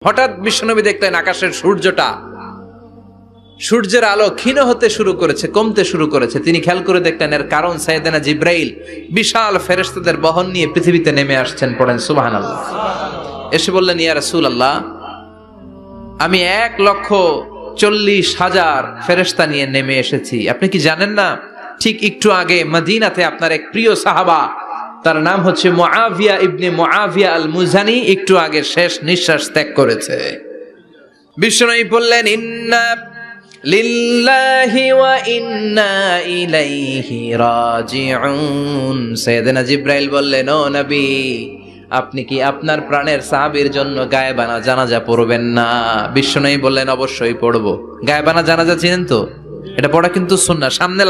হঠাৎ বিশ্বনবী দেখলেন আকাশের সূর্যের আলো ক্ষীণ হতে শুরু করেছে, কমতে শুরু করেছে। তিনি খেয়াল করে দেখলেন এর কারণ সাইয়েদনা জিব্রাইল বিশাল ফেরেশতাদের বহন নিয়ে পৃথিবীতে নেমে আসছেন। পড়েন সুবহানাল্লাহ। এসে বললেন, ইয়া রাসূলুল্লাহ, আমি 1,40,000 ফেরেশতা নিয়ে নেমে এসেছি। আপনি কি জানেন না, ঠিক একটু আগে মদিনাতে আপনার এক প্রিয় সাহাবা, তার নাম হচ্ছে মুআবিয়া ইবনে মুআবিয়া আল মুজানি, একটু আগে শেষ নিঃশ্বাস ত্যাগ করেছে। বিশ্বনবী বললেন, ইন্না লিল্লাহি ওয়া ইন্না ইলাইহি রাজিউন। সাইয়েদনা জিব্রাইল বললেন, ও নবী, আপনি কি আপনার প্রাণের সাহাবীর জন্য গায়েবানা জানাজা পড়বেন না? বিশ্বনবী বললেন, অবশ্যই পড়বো। গায়েবানা জানাজা চিনেন তো? এটা পড়া কিন্তু সুন্নাহ। সামনে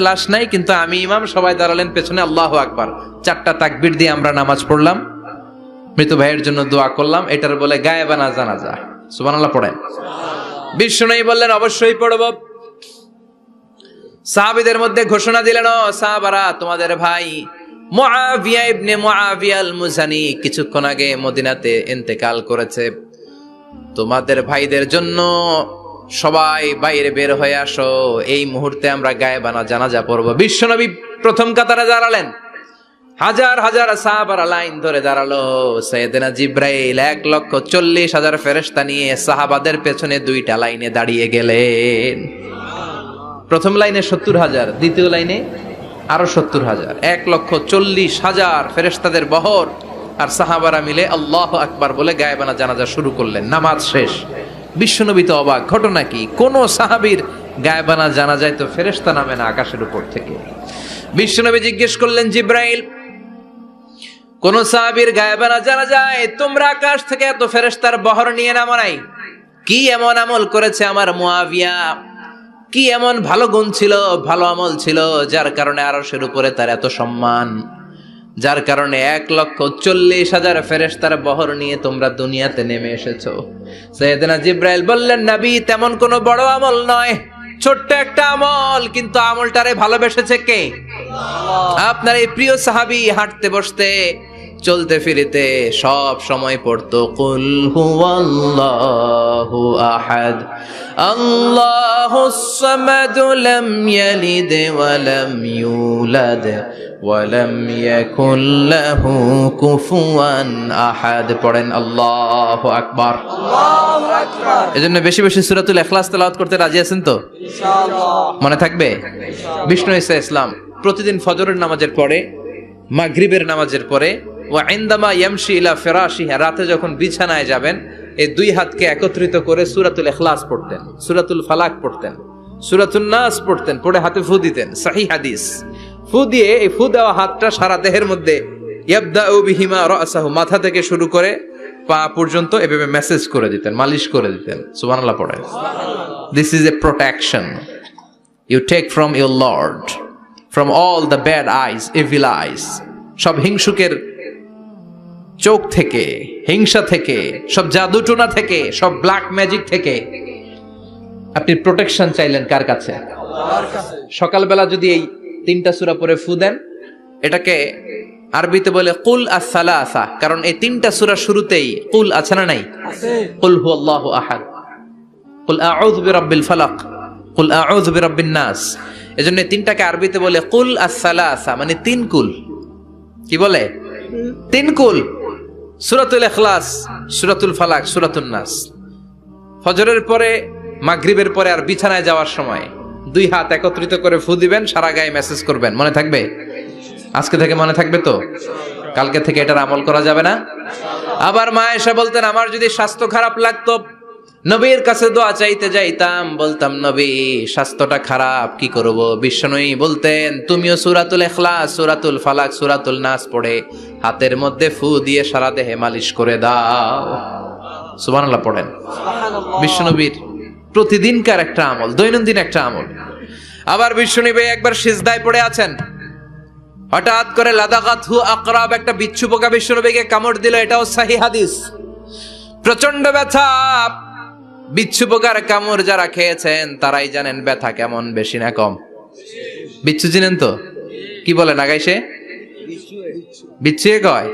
লাশ নাই, কিন্তু আমি ইমাম, সবাই দাঁড়ালেন পেছনে, আল্লাহু আকবার, 4টা তাকবীর দিয়ে আমরা নামাজ পড়লাম, মৃত ভাইয়ের জন্য দোয়া করলাম। এটার বলে গায়েবানা জানাজা। সুবহানাল্লাহ পড়েন। বিশ্বনবী বললেন, অবশ্যই পড়ব। সাহাবীদের মধ্যে ঘোষণা দিলেন, ও সাহাবারা, তোমাদের ভাই মুআবিয়া ইবনে মুআবিয়া আল মুজানি কিছুক্ষণ আগে মদিনাতে ইন্তেকাল করেছে। তোমাদের ভাইদের জন্য সবাই বাইরে বের হয়ে আসো, এই মুহূর্তে আমরা গায়েবানা জানাজা পড়ব। বিশ্বনবী প্রথম কাতারে দাঁড়ালেন, হাজার হাজার সাহাবারা লাইন ধরে দাঁড়ালো। সাইয়েদনা জিব্রাইল 1,40,000 ফেরেশতা নিয়ে সাহাবাদের পেছনে 2টা লাইনে দাঁড়িয়ে গেলেন। প্রথম লাইনে 70,000, দ্বিতীয় লাইনে আরো 70,000, 1,40,000 ফেরেশতাদের বহর। আর সাহাবারা মিলে আল্লাহু আকবার বলে গায়েবানা জানাজা শুরু করলেন। নামাজ শেষ। বিশ্বনবী তো অবাক, ঘটনা কি? কোন সাহাবীর গায়েবানা জানাজায় তো ফেরেশতা নামে না আকাশের উপর থেকে। বিশ্বনবী জিজ্ঞেস করলেন, জিব্রাইল, কোন সাহাবীর গায়েবানা জানাজায় তোমরা আকাশ থেকে এত ফেরেশতার বহর নিয়ে নামো নাই? কি এমন আমল করেছে আমার মুআবিয়া? কি এমন ভালো গুণ ছিল, ভালো আমল ছিল, যার কারণে আরশের উপরে তার এত সম্মান, যার কারণে 1,40,000 ফেরেশতার বহর নিয়ে তোমরা দুনিয়াতে নেমে এসেছো? সাইয়েদনা জিব্রাইল বললেন, নবী, তেমন কোনো বড় আমল নয়, ছোট্ট একটা আমল, কিন্তু আমলটারে ভালোবেসেছে কে? আপনার এই প্রিয় সাহাবী হাঁটতে বসতে চলতে ফিরিতে সব সময় পড়তো, কুল হুয়াল্লাহু আহাদ, আল্লাহুস সামাদ, লাম ইয়ালিদ ওয়া লাম ইউলাদ ওয়া লাম ইয়াকুল লাহু কুফুয়ান আহাদ। পড়েন আল্লাহু আকবার। আল্লাহু আকবার। এজন্য বেশি বেশি সূরাতুল ইখলাস তেলাওয়াত করতে রাজি আছেন তো? ইনশাআল্লাহ। মনে থাকবে? বিষ্ণু ঈসা ইসলাম প্রতিদিন ফজরের নামাজের পরে, মাগরিবের নামাজের পরে, ওয়া ইনদামা ইয়ামশি ইলা ফিরাশিহি, রাতে যখন বিছানায় যাবেন, এই 2 হাতকে একত্রিত করে সূরাতুল ইখলাস পড়তেন, সূরাতুল ফালাক পড়তেন, সূরাতুন নাস পড়তেন, পড়ে হাতে ফু দিতেন। সহিহ হাদিস। ফু দিয়ে এই ফু দেওয়া হাতটা সারা দেহের মধ্যে, ইয়াবদাউ বিহিমা রাসাহু, মাথা থেকে শুরু করে পা পর্যন্ত এভাবে মেসেজ করে দিতেন, মালিশ করে দিতেন। সুবহানাল্লাহ পড়েন। This is a protection you take from your lord, from all the bad eyes, evil eyes, সব হিংসুকের চোখ থেকে, হিংসা থেকে, সব জাদুটোনা থেকে, সব ব্ল্যাক ম্যাজিক থেকে আপনি প্রোটেকশন চাইলেন কার কাছে? আল্লাহর কাছে। সকালবেলা যদি এই 3টা সূরা পড়ে ফু দেন, এটাকে আরবিতে বলে কুল আস-সালাসা, কারণ এই 3টা সূরা শুরুতেই কুল আছে না নাই? আছে। কুল হুয়াল্লাহু আহাদ, কুল আউযু বিরাব্বিল ফালাক, কুল আউযু বিরাব্বিন নাস। এজন্য 3টাকে আরবিতে বলে কুল আস-সালাসা, মানে 3 কুল। কি বলে? 3 কুল। সূরাতুল ইখলাস, সূরাতুল ফালাক, সূরাতুন নাস। ফজরের পরে, মাগরিবের পরে আর বিছানায় যাওয়ার সময় 2 হাত একত্রিত করে ফু দিবেন, সারা গায়ে মেসেজ করবেন। মনে থাকবে? আজকে থেকে মনে থাকবে তো? কালকে থেকে এটার আমল করা যাবে না? আবার মা এসে বলতেন, আমার যদি স্বাস্থ্য খারাপ লাগতো, নবীর কাছে দোয়া চাইতে যাইতাম, বলতাম, নবী, স্বাস্থ্যটা খারাপ, কি করব? বিশ্বনবী বলতেন, তুমিও সূরাতুল ইখলাস, সূরাতুল ফালাক, সূরাতুল নাস পড়ে হাতের মধ্যে ফু দিয়ে সারা দেহে মালিশ করে দাও। সুবহানাল্লাহ পড়েন। বিশ্বনবীর প্রতিদিনকার একটা আমল, দৈনন্দিন একটা আমল। আবার বিশ্বনবী একবার সিজদায় পড়ে আছেন, হঠাৎ করে লাদাগাতহু আকরাব, একটা বিচ্ছু পোকা বিশ্বনবীকে কামড় দিল। এটাও সহিহ হাদিস। প্রচন্ড ব্যথা। বিচ্ছু পোকার কামড় যারা খেয়েছেন তারাই জানেন ব্যথা কেমন, বেশি না কম? বিচ্ছু চিনেন তো? কি বলে নাগাইছে? বিচ্ছু কয়।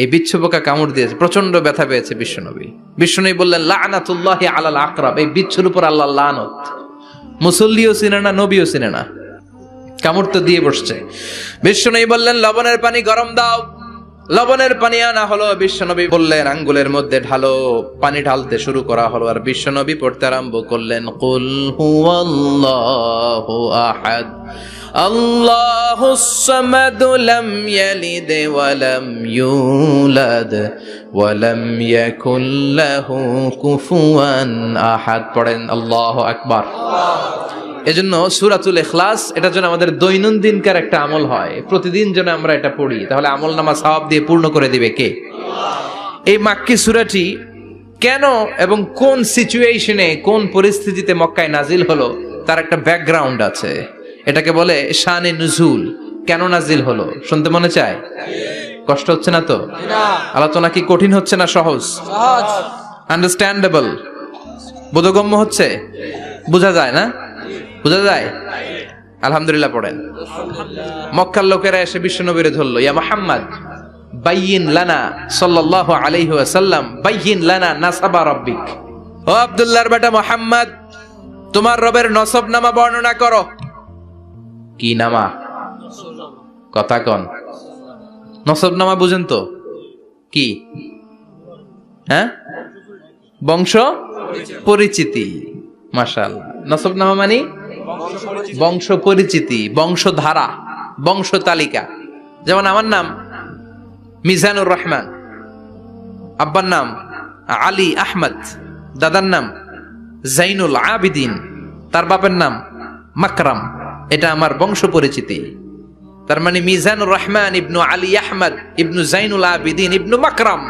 এই বিচ্ছু পোকা কামড় দিয়েছে, প্রচন্ড ব্যথা পেয়েছে বিশ্বনবী। বিশ্বনবী বললেন লাআনাতুল্লাহি আলাল আকরাব, এই বিচ্ছুর উপর আল্লাহর লানত। মুসল্লিও চিনে না, নবীও চিনে না, কামড় তো দিয়ে বসছে। বিশ্বনবী বললেন লবণের পানি গরম দাও। লবণের পানি আনা হলো, বিশ্বনবী বললেন আঙ্গুলের মধ্যে ঢালো। পানি ঢালতে শুরু করা হলো, আর বিশ্বনবী পড়তে আরম্ভ করলেন কুল হুয়াল্লাহু আহাদ আল্লাহুস সামাদ লাম ইয়ালিদ ওয়া লাম ইউলাদ ওয়া লাম ইয়াকুল লাহু কুফুয়ান আহাদ। পড়েন আল্লাহু আকবার। এজন্য সূরাতুল ইখলাস এটার জন্য আমাদের দৈনন্দিনকার একটা আমল হয়, প্রতিদিন যেন আমরা এটা পড়ি, তাহলে আমল নামা সওয়াব দিয়ে পূর্ণ করে দিবে কে? এই মাক্কি সূরাটি কেন এবং কোন সিচুয়েশনে, কোন পরিস্থিতিতে মক্কায় নাজিল হলো তার একটা ব্যাকগ্রাউন্ড আছে। এটাকে বলে শানে নুজুল। কেন নাজিল হলো শুনতে মনে চায়? কষ্ট হচ্ছে না তো? আলোচনা কি কঠিন হচ্ছে না সহজ? আন্ডারস্ট্যান্ডেবল, বোধগম্য হচ্ছে? বোঝা যায় না? বোঝা যায়? আলহামদুলিল্লাহ পড়েন। মক্কার লোকেরা এসে বিশ্বনবীরে ধরলো, ইয়া মুহাম্মদ বাইয়িন লানা সাল্লাল্লাহু আলাইহি ওয়াসাল্লাম বাইয়িন লানা নাসাবা রাব্বিক। ও আব্দুল্লাহর বেটা মুহাম্মদ, তোমার রবের নসব নামা বর্ণনা করো। কি নামা? কথা কন। নসব নামা বুঝেন তো কি? হ্যাঁ, বংশ পরিচিতি। মাশাআল্লাহ। নসব নামা মানে বংশ পরিচিতি, বংশধারা, বংশ তালিকা। যেমন আমার নাম মিজানুর রহমান, আব্বার নাম আলী আহমদ, দাদার নাম জাইনুল আবিদিন, তার বাপের নাম মাকরাম। এটা আমার বংশ পরিচিতি। তার মানে মিজানুর রহমান ইবনু আলী আহমদ ইবনু জাইনুল আবিদিন ইবনু মাকরাম,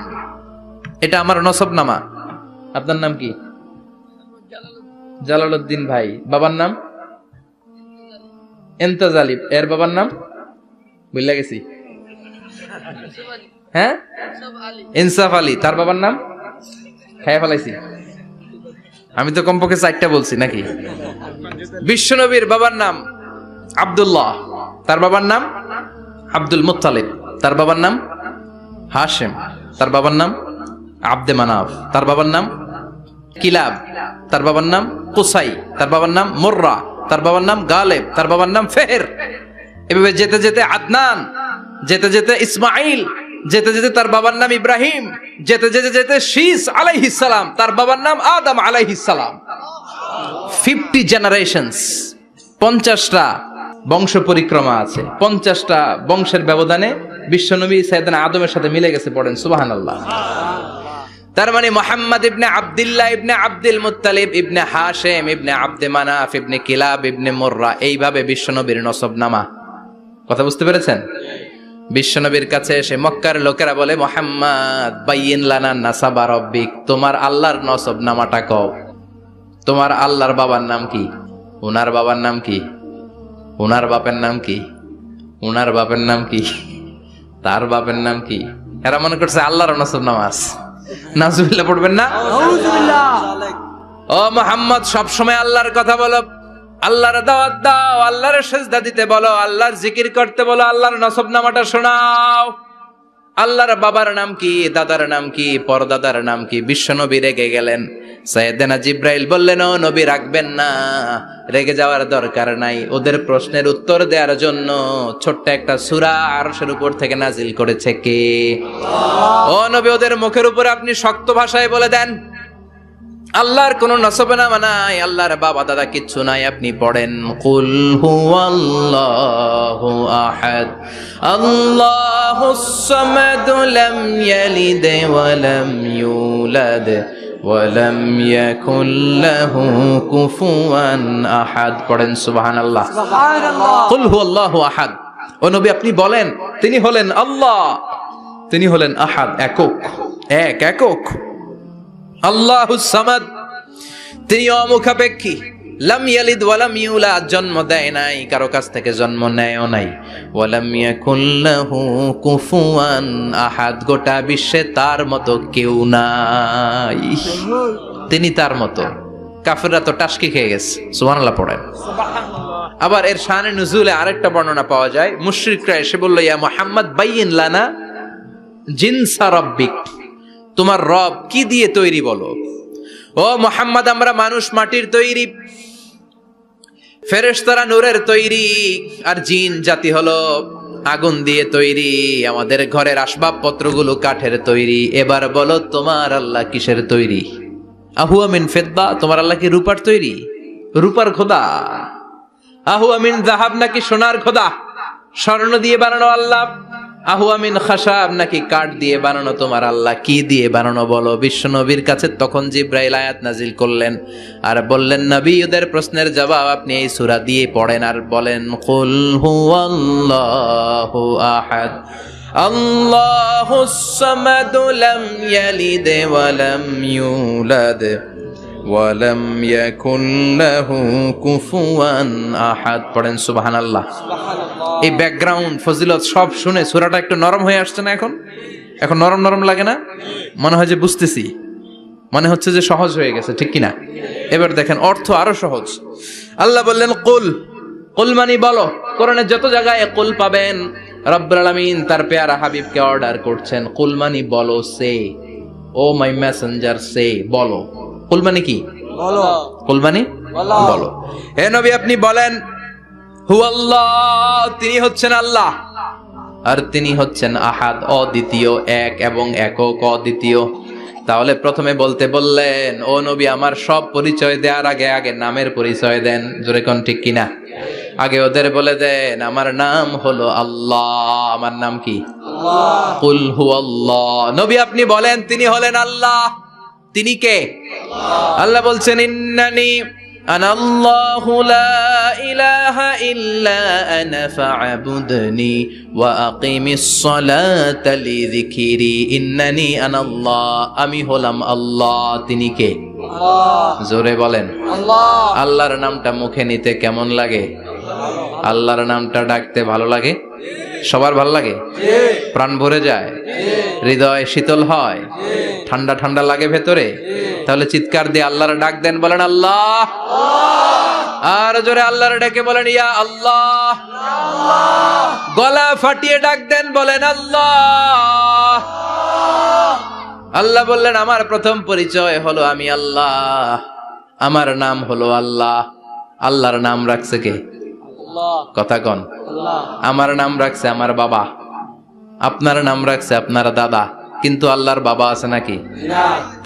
এটা আমার নসব নামা। আপনার নাম কি? জালালউদ্দিন ভাই। বাবার নাম ইমতাজ আলী, এর বাবার নাম ভুলে গেছি। হ্যাঁ, ইনসাফ আলী, তার বাবার নাম খাইয়া ফেলাইছি। আমি তো কমপক্ষে 4টা বলছি নাকি? বিশ্বনবীর বাবার নাম আব্দুল্লাহ, তার বাবার নাম আব্দুল মুত্তালিব, তার বাবার নাম হাশেম, তার বাবার নাম আব্দে মানাফ, তার বাবার নাম কিলাব, তার বাবার নাম কুসাই, তার বাবার নাম মুররা, তার বাবার নাম গালেব, তার বাবার নাম ফেহের। এভাবে যেতে যেতে আদনান, যেতে যেতে ইসমাইল, যেতে যেতে তার বাবার নাম ইব্রাহিম, যেতে যেতে যেতে শীস আলাইহিস সালাম, তার বাবার নাম আদম আলাইহিস সালাম। 50 জেনারেশনস, 50টা বংশ পরিক্রমা আছে। 50টা বংশের ব্যবধানে বিশ্বনবী সাইয়েদনা আদমের সাথে মিলে গেছে। পড়েন সুবহানাল্লাহ। তার মানে মুহাম্মদ ইবনে আব্দুল্লাহ ইবনে আব্দুল মুত্তালিব ইবনে হাশেম ইবনে আব্দে মানাফ ইবনে কিলাব ইবনে মুররা, এইভাবে বিশ্বনবীর নসব নামা। কথা বুঝতে পেরেছেন? বিশ্বনবীর কাছে এসে মক্কার লোকেরা বলে, মুহাম্মদ বাইয়িন লানা নাসাবা রাব্বিক, তোমার আল্লাহর নসব নামাটা কও। তোমার আল্লাহর বাবার নাম কি? ওনার বাবার নাম কি? ওনার বাপের নাম কি? ওনার বাপের নাম কি? তার বাপের নাম কি? এরা মনে করছে আল্লাহর নসব নাম আছে। নাউজুবিল্লাহ পড়বেন না? ও মুহাম্মদ, সব সময় আল্লাহর কথা বলো, আল্লাহর দাওয়াত দাও, আল্লাহর সিজদা দিতে বলো, আল্লাহর জিকির করতে বলো, আল্লাহর নসব নামাটা শোনাও। আল্লাহর বাবার নাম কি? দাদার নাম কি? পরদাদার নাম কি? বিশ্বনবী রেগে গেলেন। সাইয়েদনা জিব্রাইল বললেন, ও নবী রাখবেন না, রেগে যাওয়ার দরকার নাই। ওদের প্রশ্নের উত্তর দেওয়ার জন্য ছোট্ট একটা সূরা আরশের উপর থেকে নাজিল করেছে কে? ও নবী, ওদের মুখের উপরে আপনি শক্ত ভাষায় বলে দেন আল্লাহর কোন নসব নামা নাই, আল্লাহর বাবা দাদা কিচ্ছু নাই। আপনি পড়েন কুল হুয়াল্লাহু আহাদ আল্লাহুস সামাদ লাম ইয়ালিদ ওয়া লাম ইউলাদ ওয়া লাম ইয়াকুল লাহু কুফুয়ান আহাদ। পড়েন সুবহানাল্লাহ। সুবহানাল্লাহ। কুল হুয়াল্লাহু আহাদ। ও নবী আপনি বলেন তিনি হলেন আল্লাহ, তিনি হলেন আহাদ, একক, একক। আল্লাহুস সামাদ, তিনি অমুখাপেক্ষী। লাম ইয়ালিদ ওয়া লাম ইউলাদ, জন্ম দেয় নাই, কারো কাছ থেকে জন্ম নেয়ও নাই। ওয়া লাম ইয়াকুল লাহু কুফুয়ান আহাদ, গোটা বিশ্বে তার মতো কেউ নাই, তিনি তার মতো। কাফেররা তো টাসকি খেয়ে গেছে। সুবহানাল্লাহ পড়েন। আবার এর শানে নুজুলে আরেকটা বর্ণনা পাওয়া যায়। মুশরিকরা এসে বলল, ইয়া মুহাম্মদ বাইয়িন লানা জিনসা রাব্বিক, তোমার রব কি দিয়ে তৈরি বলো। ও মুহাম্মদ, আমরা মানুষ মাটির তৈরি, ফেরেশতারা নূরের তৈরি, আর জিন জাতি হলো আগুন দিয়ে তৈরি, আমাদের ঘরের আসবাবপত্রগুলো কাঠের তৈরি। এবার বলো তোমার আল্লাহ কিসের তৈরি? আহুয়া মিন ফিদ্দা, তোমার আল্লাহ কি রূপার তৈরি? রূপার খোদা? আহুয়া মিন যাহাব, নাকি সোনার খোদা, স্বর্ণ দিয়ে বানানো আল্লাহ? আহুয়া মিন খাশাব, নাকি কাঠ দিয়ে বানানো তোমার আল্লাহ? কি দিয়ে বানানো বলো। বিশ্ব নবীর কাছে তখন জিব্রাইল আয়াত নাজিল করলেন আর বললেন, নবী, ওদের প্রশ্নের জবাব আপনি এই সূরা দিয়ে পড়েন আর বলেন, কুল হুয়াল্লাহু আহাদ আল্লাহুস সামাদ লাম ইয়ালিদ ওয়া লাম ইউলাদ ওয়া লাম ইয়াকুল লাহু কুফুয়ান আহাদ। পড়েন সুবহানাল্লাহ। এই ব্যাকগ্রাউন্ড ফজিলত সব শুনে সূরাটা একটু নরম হয়ে আসছে না? এখন নরম নরম লাগে না? মনে হয় যে বুঝতেছি, মনে হচ্ছে যে সহজ হয়ে গেছে, ঠিক কিনা? এবার দেখেন অর্থ আরো সহজ। আল্লাহ বললেন কুল, কুল মানে বলো। কোরআনের যত জায়গায় কুল পাবেন, রব্বুল আলামিন তার পেয়ারা হাবিবকে অর্ডার করছেন, কুল মানে বলো, সে, ও মাই মেসেঞ্জার, সে, বলো। কুল মানে কি? বলো। কুল মানে বলো। হে নবী, আপনি বলেন, হুয়াল্লাহ, তিনি হচ্ছেন আল্লাহ, আর তিনি হচ্ছেন আহাদ, অদ্বিতীয়, এক এবং একক, অদ্বিতীয়। তাহলে প্রথমে বলতে বললেন, ও নবী, আমার সব পরিচয় দেওয়ার আগে আগে নামের পরিচয় দেন। জোরে কোন ঠিক কিনা? আগে ওদের বলে দেন, আমার নাম হলো আল্লাহ। আমার নাম কি? আল্লাহ। কুল হুয়াল্লাহ। নবী, আপনি বলেন, তিনি হলেন আল্লাহ। তিনি কে? আল্লাহ বলছেন, ইন্নানি আনাল্লাহু লা ইলাহা ইল্লা আনা ফা'বুদনি ওয়া আকিমিস সালাতা লিযিকরি। ইন্নানি আনাল্লাহ, আমি হলাম আল্লাহ। তিনি কে? আল্লাহ। জোরে বলেন আল্লাহ। আল্লাহর নামটা মুখে নিতে কেমন লাগে? আল্লাহর নামটা ডাকতে ভালো লাগে? সবার ভালো লাগে? প্রাণ ভরে যায়? হৃদয় শীতল হয়? ঠান্ডা ঠান্ডা লাগে ভেতরে? তাহলে চিৎকার দিয়ে আল্লাহর ডাক দেন, বলেন আল্লাহ। আর জোরে আল্লাহর ডাকে বলেন, ইয়া আল্লাহ। গলা ফাটিয়ে ডাক দেন, বলেন আল্লাহ। আল্লাহ বললেন, আমার প্রথম পরিচয় হলো আমি আল্লাহ, আমার নাম হলো আল্লাহ। আল্লাহর নাম রাখছে কে? কথা কন। আমার নাম রাখছে আমার বাবা, আপনার নাম রাখছে আপনার দাদা। কিন্তু আল্লাহর বাবা আছে নাকি?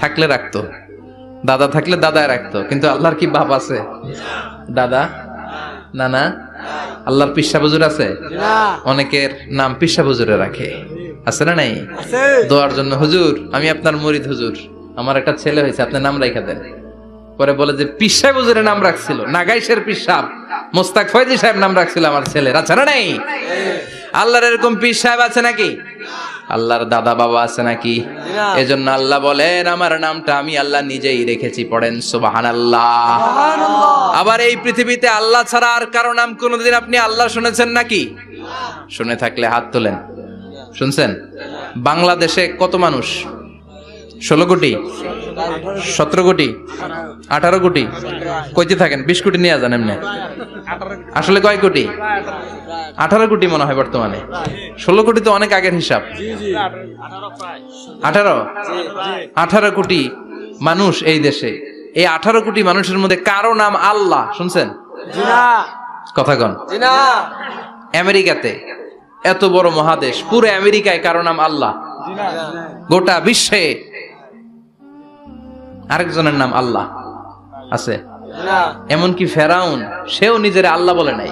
থাকলে রাখতো, দাদা থাকলে দাদায় রাখতো। কিন্তু আল্লাহর কি বাপ আছে? দাদা, নানা? আল্লাহর পিসা হুজুর আছে? অনেকের নাম পিসা হুজুরে রাখে, আছে না নাই? দোয়ার জন্য, হুজুর আমি আপনার মুরিদ, হুজুর আমার একটা ছেলে হয়েছে, আপনার নাম রাখা দেন। পরে বলে যে পীর সাহেব হুজুরের নাম রাখছিল, নাগাইশের পীর সাহেব মোস্তাক ফয়জি সাহেব নাম রাখছিল আমার ছেলের, আছে না নাই? আল্লাহর এরকম পীর সাহেব আছে নাকি? আল্লাহর দাদা বাবা আছে নাকি? এজন্য আল্লাহ বলেন, আমার নামটা আমি আল্লাহ নিজেই রেখেছি। পড়েন সুবহানাল্লাহ। আবার এই পৃথিবীতে আল্লাহ ছাড়া আর কারো নাম কোনোদিন আপনি আল্লাহ শুনেছেন নাকি? শুনে থাকলে হাত তোলেন। শুনছেন? বাংলাদেশে কত মানুষ? 16 কোটি, 17 কোটি, 18 কোটি? কইতে থাকেন, 20 কোটি নিয়ে যান এমনি। আসলে কয় কোটি? 18 কোটি মনে হয় বর্তমানে। 16 কোটি তো অনেক আগের হিসাব। 18 কোটি মানুষ এই দেশে। এই 18 কোটি মানুষের মধ্যে কারো নাম আল্লাহ শুনছেন? কথা কন। আমেরিকাতে, এত বড় মহাদেশ, পুরো আমেরিকায় কারো নাম আল্লাহ? গোটা বিশ্বে আরেকজনের নাম আল্লাহ আছে? এমনকি ফেরাউন, সেও নিজের আল্লাহ বলে নাই।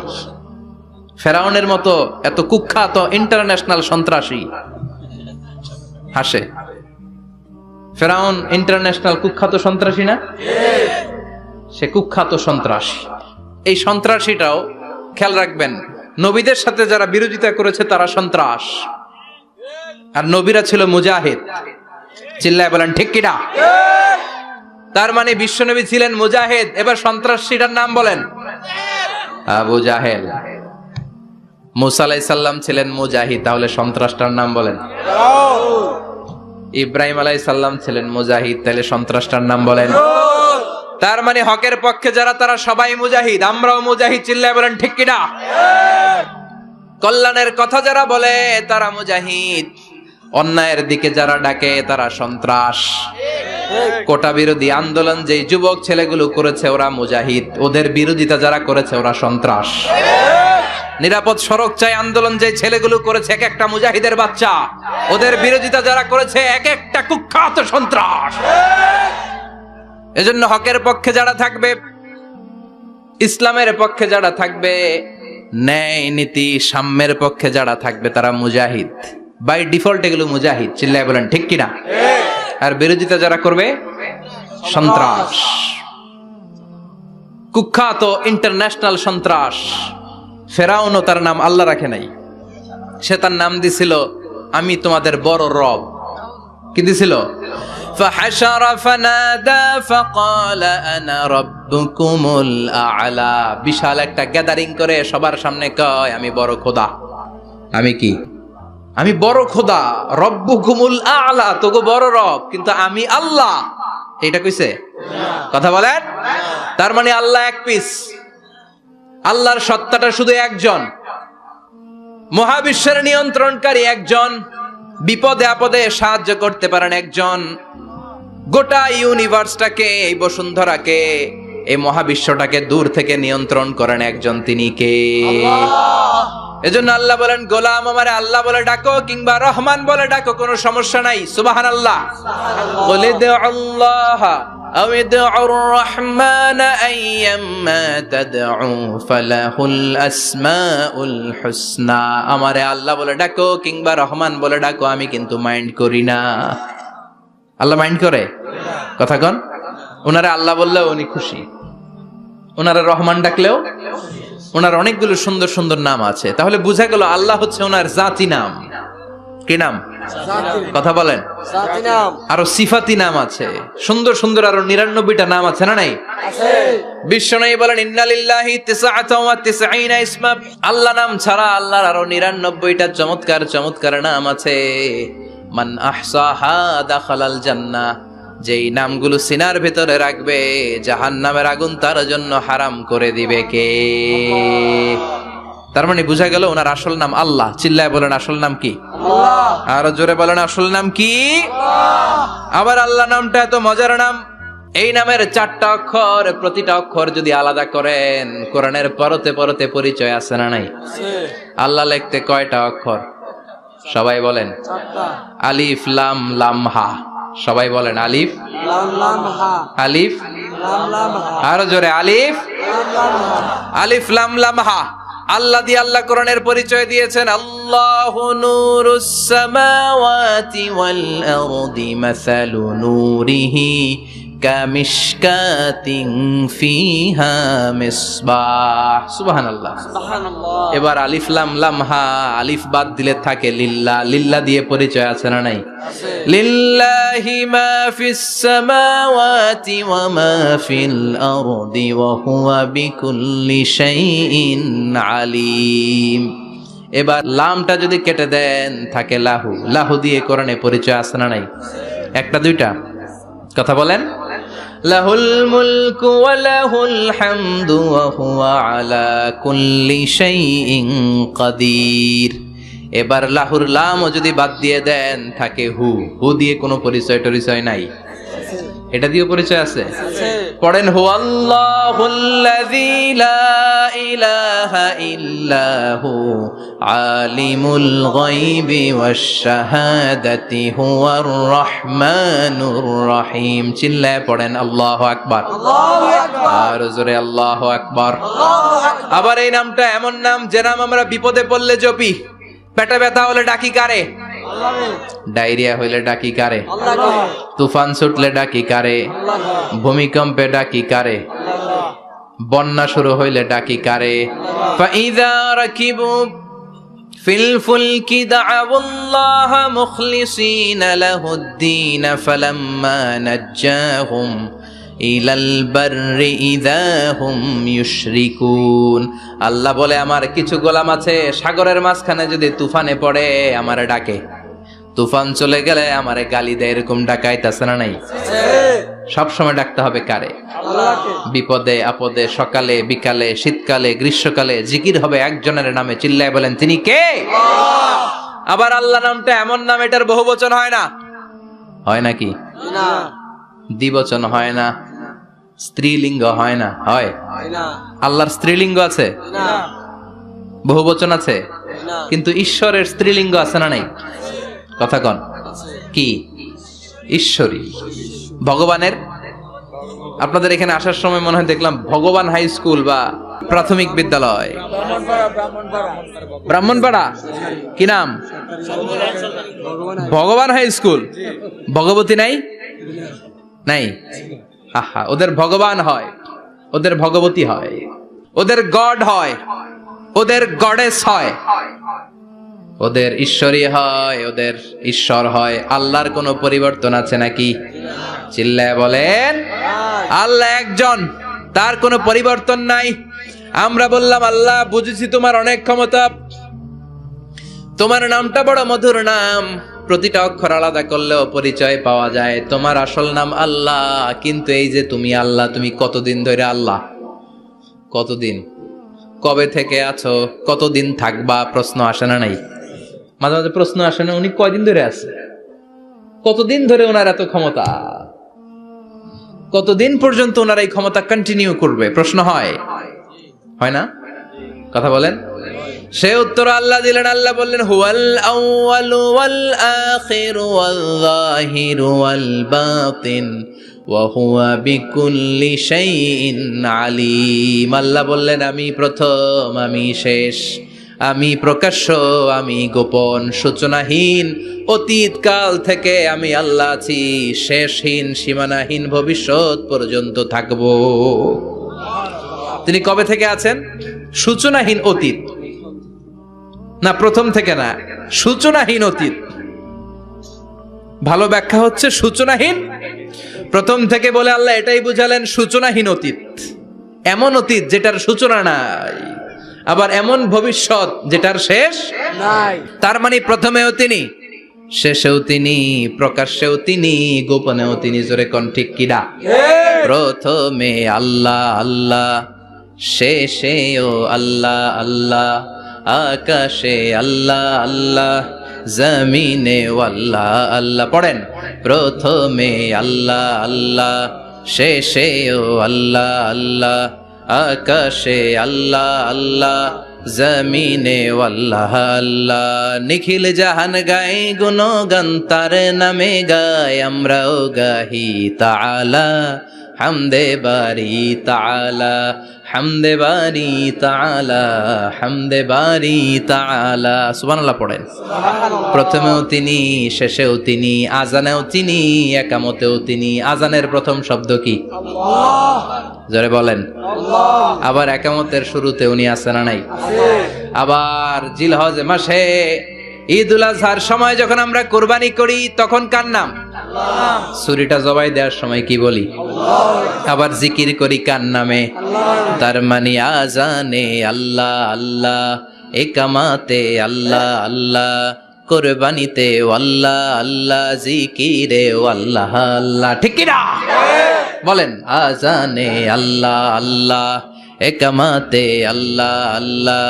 ফেরাউনের মতো এত কুখ্যাত ইন্টারন্যাশনাল সন্ত্রাসী হাসে। ফেরাউন ইন্টারন্যাশনাল কুখ্যাত সন্ত্রাসী না? সে কুখ্যাত সন্ত্রাসী। এই সন্ত্রাসীটাও খেয়াল রাখবেন, নবীদের সাথে যারা বিরোধিতা করেছে তারা সন্ত্রাস, আর নবীরা ছিল মুজাহিদ। চিল্লায় বলেন ঠিক কিনা? তার মানে বিশ্বনবী ছিলেন মুজাহিদ। এবার সন্ত্রাসীটার নাম বলেন, আবু জাহেল। মুসা আলাইহিস সালাম ছিলেন মুজাহিদ, তাহলে সন্ত্রাসটার নাম বলেন। ইব্রাহিম আলাইহিস সালাম ছিলেন মুজাহিদ, তাহলে সন্ত্রাসটার নাম বলেন। তার মানে হকের পক্ষে যারা তারা সবাই মুজাহিদ, আমরাও মুজাহিদ। চিল্লায় বলেন ঠিক কিনা? কল্যাণের কথা যারা বলে তারা মুজাহিদ, অন্যায়ের দিকে যারা ডাকে তারা সন্ত্রাস। কোটা বিরোধী আন্দোলন যে যুবক ছেলেগুলো করেছে ওরা মুজাহিদ, ওদের বিরোধিতা যারা করেছে ওরা সন্ত্রাস। নিরাপদ সড়ক চাই আন্দোলন যে ছেলেগুলো করেছে এক একটা মুজাহিদের বাচ্চা, ওদের বিরোধিতা যারা করেছে এক একটা কুখ্যাত সন্ত্রাস। এজন্য হকের পক্ষে যারা থাকবে, ইসলামের পক্ষে যারা থাকবে, ন্যায় নীতি সাম্যের পক্ষে যারা থাকবে তারা মুজাহিদ। বাই ডিফল্ট এগুলো মুজাহিদ। চিল্লায় বলেন ঠিক কিনা? আর বিরোধিতা যারা করবে সন্ত্রাস, কুখ্যাত ইন্টারন্যাশনাল সন্ত্রাস। ফেরাউনও তার নাম আল্লাহ রাখে নাই, সে তার নাম দিছিল আমি তোমাদের বড় রব। কি দিছিল? فحشر فنادى فقال انا ربكم الاعلى। বিশাল একটা গ্যাদারিং করে সবার সামনে কয় আমি বড় খোদা। আমি কি? আমি বড় খোদা, রব্বুকুমুল আ'লা, তোগো বড় রব, কিন্তু আমি আল্লাহ। এটা কইছে? কথা বলেন। তার মানে আল্লাহ এক পিস, আল্লাহর সত্তাটা শুধু একজন, মহাবিশ্বের নিয়ন্ত্রণকারী একজন, বিপদে আপদে সাহায্য করতে পারেন একজন, গোটা ইউনিভার্সটাকে, এই বসুন্ধরাকে, এই মহাবিশ্বটাকে দূর থেকে নিয়ন্ত্রণ করেন একজন, তিনি কে? এজন্য আল্লাহ বলেন গোলাম আমারে আল্লাহ বলে ডাকো কিংবা রহমান বলে ডাকো, কোনো সমস্যা নাই। সুবহানাল্লাহ। বলে দে আল্লাহ আও ইদউর রহমান আইয়াম্মা তাদউ ফালাহুল আসমাউল হুসনা। আমারে আল্লাহ বলে ডাকো কিংবা রহমান বলে ডাকো, আমি কিন্তু মাইন্ড করি না। আল্লাহ মাইন্ড করে? কথা কন। ওনারে আল্লাহ বললেও উনি খুশি, ওনারে রহমান ডাকলেও। ওনার অনেকগুলো সুন্দর সুন্দর নাম আছে, তাহলে বুঝা গেল আল্লাহ হচ্ছে ওনার জাতি নাম। কি নাম? কথা বলেন। আরো সিফাতি নাম আছে, সুন্দর সুন্দর আরো 99টা নাম আছে না নাই? বিশ্বনবী বলেন ইন্নালিল্লাহি 99 ইসমা। আল্লাহ নাম ছাড়া আল্লাহর আরো 99টা চমৎকার চমৎকার নাম আছে। মান আহসাহা দাখালাল জান্নাহ। যেই নামগুলো সিনার ভেতরে রাখবে জাহান্নামের আগুন তার জন্য হারাম করে দিবে কে? তার মানে বুঝা গেল ওনার আসল নাম আল্লাহ। চিল্লায় বলেন আসল নাম কি? আল্লাহ। আরো জোরে বলেন আসল নাম কি? আল্লাহ। আবার আল্লাহ নামটা এত মজার নাম, এই নামের 4টা অক্ষর, প্রতিটা অক্ষর যদি আলাদা করেন কোরআনের পরতে পরতে পরিচয় আছে না নাই? আল্লাহ লিখতে কয়টা অক্ষর? সবাই বলেন। 4টা। আলিফ লাম লাম হা। সবাই বলেন আলিফ লাম লাম হা। আলিফ লাম লাম হা। আরো জোরে আলিফ লাম লাম হা। আলিফ লাম লাম হা। আল্লাহ দিয়ে আল্লাহ কোরআনের পরিচয় দিয়েছেন আল্লাহু নূরুস সামাওয়াতি ওয়াল আরদি মাসালু নূরিহি কামিশকাতিন ফিহা মিসবাহ। সুবহানাল্লাহ। সুবহানাল্লাহ। এবার আলিফ লাম লাম হা, আলিফ বাদ দিলে থাকে লিল্লাহ। লিল্লাহ দিয়ে পরিচয় আছে না নাই? লিল্লাহি মা ফিস সামাওয়াতি ওয়া মা ফিল আরদি ওয়া হুয়া বিকুল্লি শাইইন আলিম। এবার লামটা যদি কেটে দেন থাকে লাহু। লাহু দিয়ে কোরআনে পরিচয় আছে না নাই? একটা দুইটা? কথা বলেন। লাহুল মুলকু ওয়া লাহুল হামদু ওয়া হুয়া আলা কুল্লি শাইইন কাদির। এবার লাহুর লামও যদি বাদ দিয়ে দেন থাকে হু। হু দিয়ে কোনো পরিচয় টরিচয় নাই, এটা দিয়ে পরিচয় আছে? পড়েন হুয়াল্লাহুল্লাযী লা ইলাহা ইল্লাহু আলিমুল গায়বি ওয়াশ শাহাদাতি হুয়ার রহমানুর রহিম। চিল্লায় পড়েন আল্লাহু আকবার। আল্লাহু আকবার। আর জোরে আল্লাহু আকবার। আল্লাহু আকবার। আবার এই নামটা এমন নাম যে নাম আমরা বিপদে পড়লে জপি। পেটে ব্যথা হলে ডাকি কারে? ডায়রিয়া হইলে ডাকি কারে? তুফান ছুটলে ডাকি কারে? ভূমিকম্পে ডাকি কারে? বন্যা শুরু হইলে ডাকি কারে? ফাইযা রাকিবু ফিল ফুলকি দা'আউল্লাহ মুখলিসিনা লাহুদ-দীন ফালাম্মা নাজ্জাহুম ইলাল বাররি ইযা হুম ইউশরিকুন। আল্লাহ বলে আমার কিছু গোলাম আছে সাগরের মাঝখানে যদি তুফানে পড়ে আমারে ডাকে, তুফান চলে গেলে আমারে গালি দেয়। এরকম ডাকাইতাছে না নাই? সব সময় ডাকতে হবে কারে? আল্লাহকে। বিপদে আপদে, সকালে বিকালে, শীতকালে গ্রীষ্মকালে জিকির হবে একজনের নামে। চিল্লায় বলেন তিনি কে? আল্লাহ। আবার আল্লাহ নামটা এমন নাম এটার বহুবচন হয় না, হয় নাকি? না, দ্বিবচন হয় না, স্ত্রীলিঙ্গ হয় না, হয়? না, আল্লাহর স্ত্রীলিঙ্গ আছে, না, বহুবচন আছে, না, কিন্তু ঈশ্বরের স্ত্রীলিঙ্গ আছে না নাই? কথা কন, কি? ঈশ্বরী। ভগবানের, আপনাদের এখানে আসার সময় মনে হয় দেখলাম ভগবান হাই স্কুল বা প্রাথমিক বিদ্যালয়, ব্রাহ্মণপাড়া, কি নাম? ভগবান হাই স্কুল। ভগবতী নাই? নাই। আহা, ওদের ভগবান হয়, ওদের ভগবতী হয়, ওদের গড হয়, ওদের গডেস হয়, ওদের ঈশ্বরী হয়, ওদের ঈশ্বর হয়। আল্লাহর কোনো পরিবর্তন আছে নাকি? চিল্লায় বলেন, আল্লাহ একজন, তার কোনো পরিবর্তন নাই। আমরা বললাম আল্লাহ বুঝেছি তোমার অনেক ক্ষমতা, তোমার নামটা বড় মধুর নাম, প্রতিটা অক্ষর আলাদা করলেও পরিচয় পাওয়া যায়। তোমার আসল নাম আল্লাহ, কিন্তু এই যে তুমি আল্লাহ, তুমি কতদিন ধরে আল্লাহ? কতদিন? কবে থেকে আছো? কতদিন থাকবা? প্রশ্ন আসে না নাই? মাঝে মাঝে প্রশ্ন আসে না, উনি কয়দিন ধরে আছে? কতদিন ধরে ওনার এত ক্ষমতা? কতদিন পর্যন্ত ওনার এই ক্ষমতা কন্টিনিউ করবে? প্রশ্ন হয়, হয় না? কথা বলেন। সে উত্তর আল্লাহ দিলেন। আল্লাহ বললেন, হুয়াল আউয়ালু ওয়াল আখিরু ওয়াল যাহিরু ওয়াল বাতিন ওয়া হুয়া বিকুল্লি শাইইন আলিম। আল্লাহ বললেন, আমি প্রথম, আমি শেষ, আমি প্রকাশ্য, আমি গোপন, সূচনাহীন, অতীত কাল থেকে আমি আল্লাহ আছি, শেষহীন, সীমানাহীন, ভবিষ্যৎ পর্যন্ত থাকব। তিনি কবে থেকে আছেন? সূচনাহীন অতীত না, প্রথম থেকে না, সূচনাহীন অতীত। ভালো ব্যাখ্যা হচ্ছে সূচনাহীন প্রথম থেকে বলে আল্লাহ এটাই বুঝালেন সূচনাহীন অতীত, এমন অতীত যেটার সূচনা নাই, আবার এমন ভবিষ্যৎ যেটার শেষ নাই। তার মানে প্রথমেও তিনি, শেষেও তিনি, প্রকাশ্যেও তিনি, গোপনেও তিনি। জোরে কোন ঠিক কিনা? প্রথমে আল্লাহ আল্লাহ, শেষেও আল্লাহ আল্লাহ, আকাশে আল্লাহ আল্লাহ, জমিনে আল্লাহ আল্লাহ। পড়েন, প্রথমে আল্লাহ আল্লাহ, শেষেও আল্লাহ আল্লাহ, আকাশে আল্লাহ আল্লাহ, জমিনে আল্লাহ আল্লাহ। নিখিল জাহান গায় গুণগান, তার নামে গায় আমরাও গাহি তাআলা, হামদে বারি তাআলা, হামদে বারি তাআলা, হামদে বারি তাআলা। সুবহানাল্লাহ পড়েন। প্রথমেও তিনি, শেষেও তিনি, আজানেও তিনি, একামতেও তিনি। আজানের প্রথম শব্দ কি? আল্লাহ। জোরে বলেন। আল্লাহ। আবার একামতের শুরুতে উনি আছেন না নাই? আবার জিলহজ মাসে ঈদুল আজহার সময় যখন আমরা কুরবানি করি তখন কার নাম? আল্লাহ। ছুরিটা জবাই দেওয়ার সময় কি বলি? আল্লাহ। আবার জিকির করি কার নামে? আল্লাহ। তার মানে আজানে আল্লাহ আল্লাহ, একামাতে আল্লাহ আল্লাহ, কুরবানিতে আল্লাহ আল্লাহ, জিকিরে আল্লাহ আল্লাহ। ঠিক কি না? বলেন, আজানে আল্লাহ আল্লাহ, একামাতে আল্লাহ আল্লাহ,